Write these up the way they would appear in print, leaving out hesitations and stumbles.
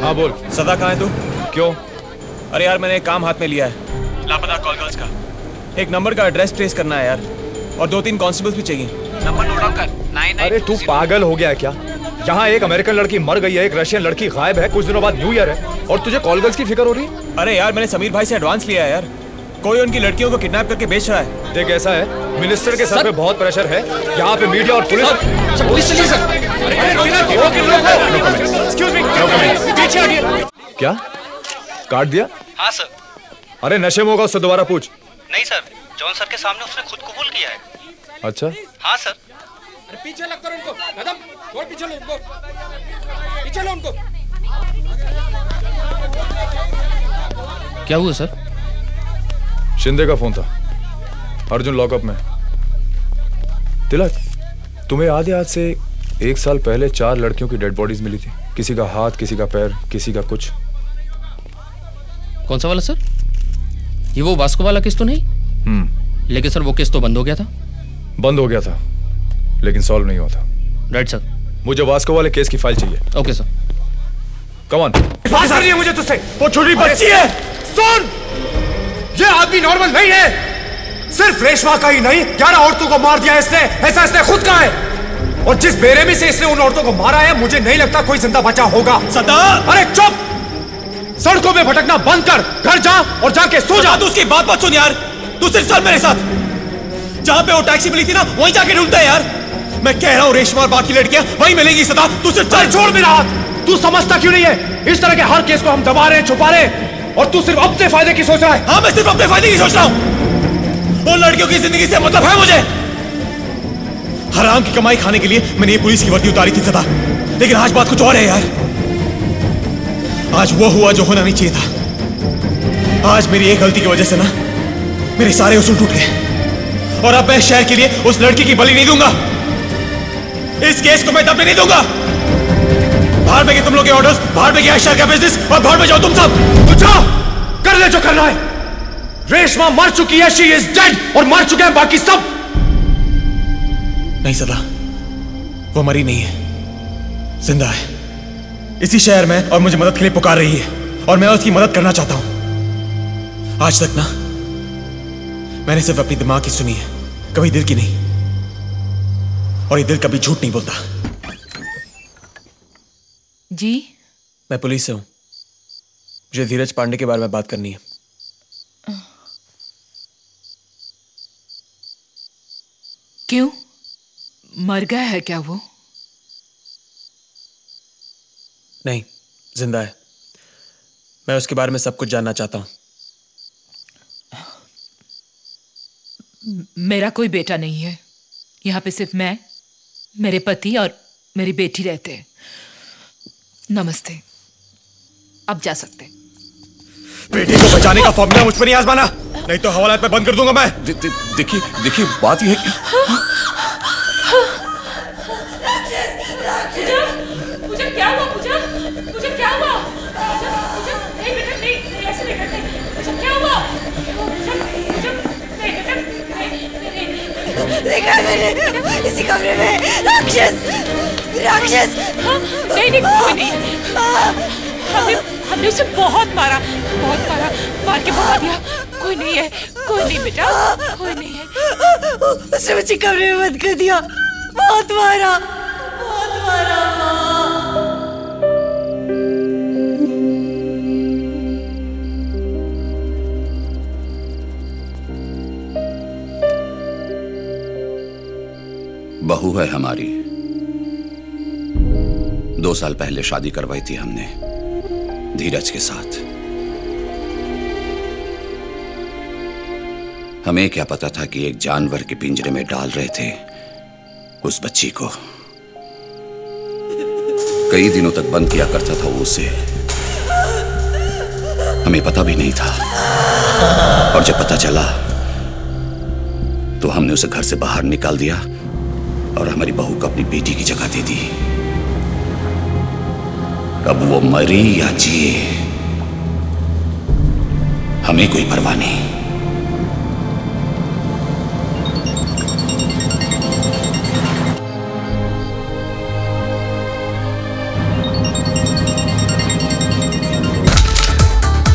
हाँ बोल। सदा कहाँ है तू? क्यों? अरे यार मैंने एक काम हाथ में लिया है, लापता कॉल गर्ल्स का। एक नंबर का एड्रेस ट्रेस करना है यार, और 2-3 कांस्टेबल्स भी चाहिए। नंबर नोट डाउन कर। 99। अरे तू पागल हो गया है क्या? यहाँ एक अमेरिकन लड़की मर गई है, एक रशियन लड़की गायब है, कुछ दिनों बाद न्यू ईयर है और तुझे कॉल गर्ल्स की फिक्र हो रही है? अरे यार मैंने समीर भाई से एडवांस लिया है यार, कोई उनकी लड़कियों को किडनैप करके बेच रहा है। देख ऐसा है, मिनिस्टर के सर पे बहुत प्रेशर है, यहाँ पे मीडिया और पुलिस। क्या काट दिया? हाँ सर। अरे नशे में होगा, उससे दोबारा पूछ। नहीं सर, जॉन सर के सामने उसने खुद कबूल किया है। अच्छा हाँ सर। अरे पीछे लग कर उनको, कदम थोड़ा पीछे लो उनको, पीछे लो उनको। क्या हुआ सर? शिंदे का फोन था, अर्जुन लॉकअप में। तिलक, तुम्हें याद है आज से 1 साल पहले 4 लड़कियों की डेड बॉडीज मिली थी, किसी का हाथ, किसी का पैर, किसी का कुछ। कौन सा वाला सर? ये वो वास्को वाला केस तो नहीं? लेकिन सर वो केस तो बंद हो गया था। बंद हो गया था लेकिन सॉल्व नहीं हुआ था। Right sir. मुझे वास्को वाले केस की फाइल चाहिए। Okay sir. Come on. बात करनी है मुझे तुझसे। वो छोटी बच्ची है। सुन, ये आदमी नॉर्मल नहीं है। सिर्फ रेशमा का ही नहीं, 11 औरतों को मार दिया इसने। ऐसा इसने खुद कहा है, और जिस बेरहमी से इसने उन औरतों को मारा है, मुझे नहीं लगता कोई जिंदा बचा होगा। सदा! अरे चुप! सड़कों में भटकना बंद कर, घर जा और जाके सो जा। तू उसकी बात मत सुन यार, तू सिर्फ चल मेरे साथ। जहां पे वो टैक्सी मिली थी ना, वहीं जाके ढूंढता है यार। मैं कह रहा हूँ रेशमा और बाकी लड़कियां वहीं मिलेंगी। सदा तू सिर्फ चल। छोड़ मेरा हाथ। तू समझता क्यों नहीं है? इस तरह के हर केस को हम दबा रहे हैं, छुपा रहे हैं, और तू सिर्फ अपने फायदे की सोच रहा है। हाँ, मैं सिर्फ अपने फायदे की सोच रहा हूँ। उन लड़कियों की जिंदगी से मतलब है मुझे। हराम की कमाई खाने के लिए मैंने ये पुलिस की वर्दी उतारी थी सदा, लेकिन आज बात कुछ और है यार। आज वो हुआ जो होना नहीं चाहिए था। आज मेरी एक गलती की वजह से ना मेरे सारे उसूल टूट गए, और अब मैं शहर के लिए उस लड़की की बलि नहीं दूंगा। इस केस को मैं दबने नहीं दूंगा। बाहर में तुम लोग के ऑर्डर्स, बाहर में गया शहर का बिजनेस, और बाहर में जाओ तुम सब। तू जाओ, कर ले जो करना है। रेशमा मर चुकी है, शी इज डेड, और मर चुके हैं बाकी सब। नहीं सदा, वो मरी नहीं है, जिंदा है इसी शहर में, और मुझे मदद के लिए पुकार रही है, और मैं उसकी मदद करना चाहता हूं। आज तक ना मैंने सिर्फ अपनी दिमाग की सुनी है, कभी दिल की नहीं, और ये दिल कभी झूठ नहीं बोलता। जी? मैं पुलिस से हूं, मुझे धीरज पांडे के बारे में बात करनी है। क्यों, मर गया है क्या वो? नहीं, जिंदा है। मैं उसके बारे में सब कुछ जानना चाहता हूं। मेरा कोई बेटा नहीं है, यहाँ पे सिर्फ मैं, मेरे पति और मेरी बेटी रहते हैं। नमस्ते, अब जा सकते। बेटी को बचाने का फॉर्मूला मुझ पर नहीं आजमाना, नहीं तो हवालात पे बंद कर दूंगा मैं। देखिए बात यह है मुझे क्या हुआ? मुझे क्या हुआ? नहीं बेटा, नहीं ऐसे नहीं करते। मुझे क्या हुआ? देखा मैंने इसी कमरे में राक्षस। नहीं कोई नहीं। हमने उसे बहुत मारा, मार के भगा दिया। कोई नहीं है बेटा, कोई नहीं है। उसने मुझे कमरे में बंद कर दिया, बहुत मारा। बहू है हमारी, 2 साल पहले शादी करवाई थी हमने धीरज के साथ। हमें क्या पता था कि एक जानवर के पिंजरे में डाल रहे थे उस बच्ची को। कई दिनों तक बंद किया करता था वो उसे, हमें पता भी नहीं था, और जब पता चला तो हमने उसे घर से बाहर निकाल दिया और हमारी बहू को अपनी बेटी की जगह दे दी। अब वो मरी या जिए हमें कोई परवाह नहीं।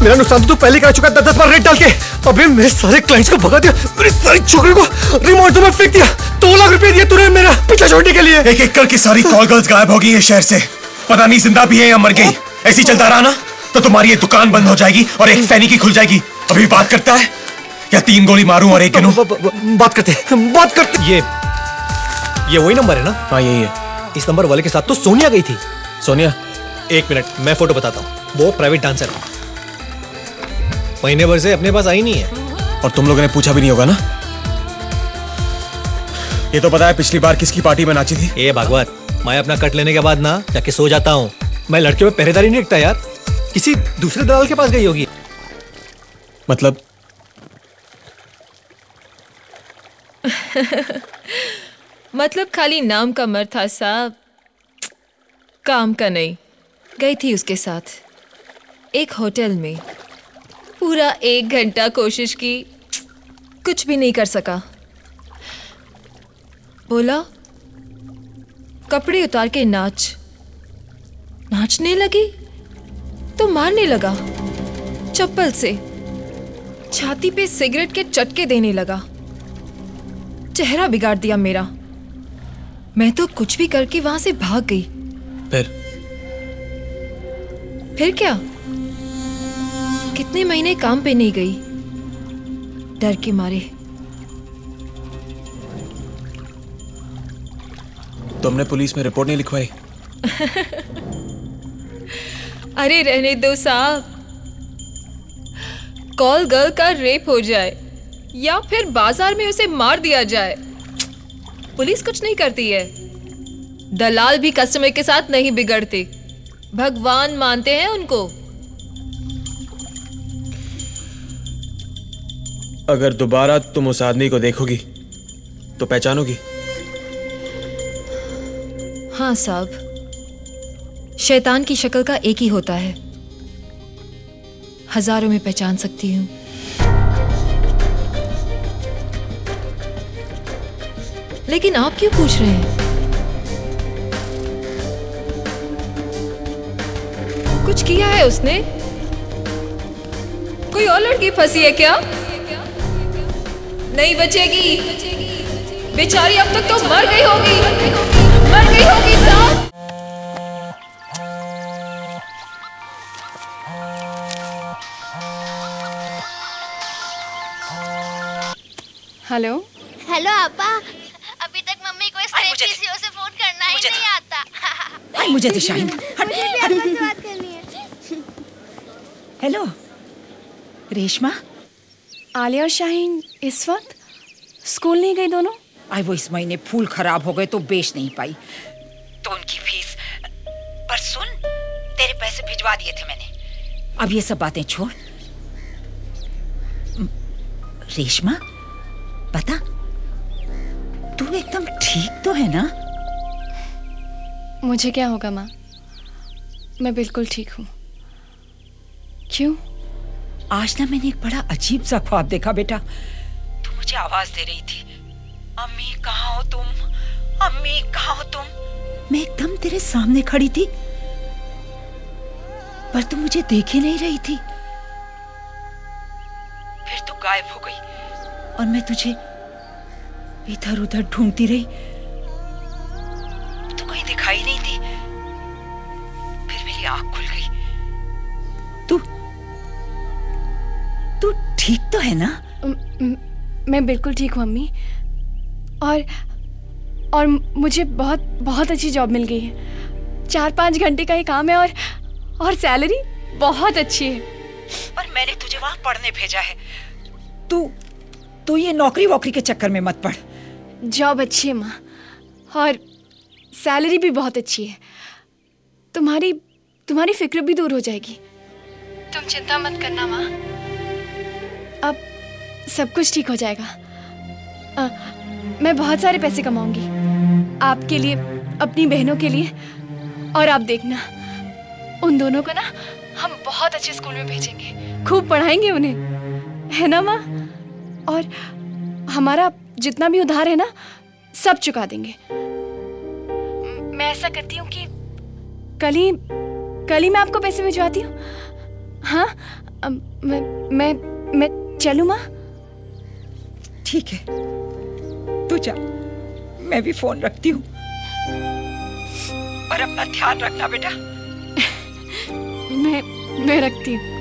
मेरा नुकसान तो तू पहले करा चुका, 10 बार रेट डाल के। अबे मेरे सारे क्लाइंट्स को भगा दिया, मेरी सारी छोकरियों को रिमोट में फेंक दिया। 2 लाख रुपए दिए तूने मेरा पीछा छोड़ने के लिए। एक एक करके सारी कॉल गर्ल्स गायब हो गई है शहर से। पता नहीं जिंदा भी है या मर गई। ऐसी चलता रहा ना तो तुम्हारी ये दुकान बंद हो जाएगी और एक फैनी की खुल जाएगी। अभी बात करता है या 3 गोली मारूं और एक गिनूं? बात करते। ये वही नंबर है ना? हाँ यही है। इस नंबर वाले के साथ तो सोनिया गई थी। सोनिया? 1 मिनट, मैं फोटो बताता हूँ। वो प्राइवेट डांसर है, महीने भर से अपने पास आई नहीं है। और तुम लोगों ने पूछा भी नहीं होगा ना? ये तो पता है पिछली बार किसकी पार्टी में नाची थी? ए भागवत, मैं अपना कट लेने के बाद ना जाके सो जाता हूँ। मैं लड़कियों में पहरेदारी नहीं रखता यार। किसी दूसरे दलाल के पास गई होगी। मतलब? मतलब खाली नाम का मर्द था साहब, काम का नहीं। गई थी उसके साथ एक होटल में, पूरा 1 घंटा कोशिश की, कुछ भी नहीं कर सका। बोला कपड़े उतार के नाचने लगी तो मारने लगा चप्पल से, छाती पे सिगरेट के चटके देने लगा। चेहरा बिगाड़ दिया मेरा। मैं तो कुछ भी करके वहां से भाग गई। फिर क्या, कितने महीने काम पे नहीं गई डर के मारे। तुमने पुलिस में रिपोर्ट नहीं लिखवाई? अरे रहने दो साहब, कॉल गर्ल का रेप हो जाए या फिर बाजार में उसे मार दिया जाए, पुलिस कुछ नहीं करती है। दलाल भी कस्टमर के साथ नहीं बिगड़ते, भगवान मानते हैं उनको। अगर दोबारा तुम उस आदमी को देखोगी तो पहचानोगी? हाँ साहब, शैतान की शक्ल का एक ही होता है, हजारों में पहचान सकती हूँ। लेकिन आप क्यों पूछ रहे हैं? कुछ किया है उसने? कोई और लड़की फंसी है क्या? नहीं बचेगी बेचारी, अब तक तो मर गई होगी साहब। हेलो आपा, अभी तक मम्मी को इस पीसीओ से फोन करना ही नहीं आता। मुझे तो शाहीन, मुझे भी आपसे बात करनी है। हेलो रेशमा। आलिया और शाहीन इस वक्त स्कूल नहीं गई दोनों? आई वो इस महीने फूल खराब हो गए तो बेच नहीं पाई, तो उनकी फीस। पर सुन, तेरे पैसे भिजवा दिए थे मैंने। अब ये सब बातें छोड़। रेशमा बता, तू एकदम ठीक तो है ना? मुझे क्या होगा माँ, मैं बिल्कुल ठीक हूँ। क्यों? आज ना मैंने एक बड़ा अजीब सा ख्वाब देखा बेटा। तू मुझे आवाज दे रही थी, अम्मी कहाँ हो तुम, अम्मी कहाँ हो तुम। मैं एकदम तेरे सामने खड़ी थी, पर तू मुझे देख ही नहीं रही थी। फिर तू गायब हो गई और मैं तुझे इधर उधर ढूंढती रही, तू कहीं दिखाई नहीं दी। फिर मेरी आंख खुल गई। तू ठीक तो है ना? मैं बिल्कुल ठीक हूँ अम्मी, और मुझे बहुत अच्छी जॉब मिल गई है। 4-5 घंटे का ही काम है और सैलरी बहुत अच्छी है। पर मैंने तुझे वहां पढ़ने भेजा है। तू ये नौकरी वोकरी के चक्कर में मत पड़। जॉब अच्छी है माँ, और सैलरी भी बहुत अच्छी है। तुम्हारी फिक्र भी दूर हो जाएगी। तुम चिंता मत करना माँ, अब सब कुछ ठीक हो जाएगा। मैं बहुत सारे पैसे कमाऊंगी आपके लिए, अपनी बहनों के लिए, और आप देखना उन दोनों को ना हम बहुत अच्छे स्कूल में भेजेंगे, खूब पढ़ाएंगे उन्हें, है ना माँ? और हमारा जितना भी उधार है ना सब चुका देंगे। मैं ऐसा करती हूँ कि कल ही मैं आपको पैसे भिजवाती हूँ। हाँ, मैं चलूं माँ? ठीक है, तू जा, मैं भी फोन रखती हूँ। और अपना ध्यान रखना बेटा। मैं रखती हूँ।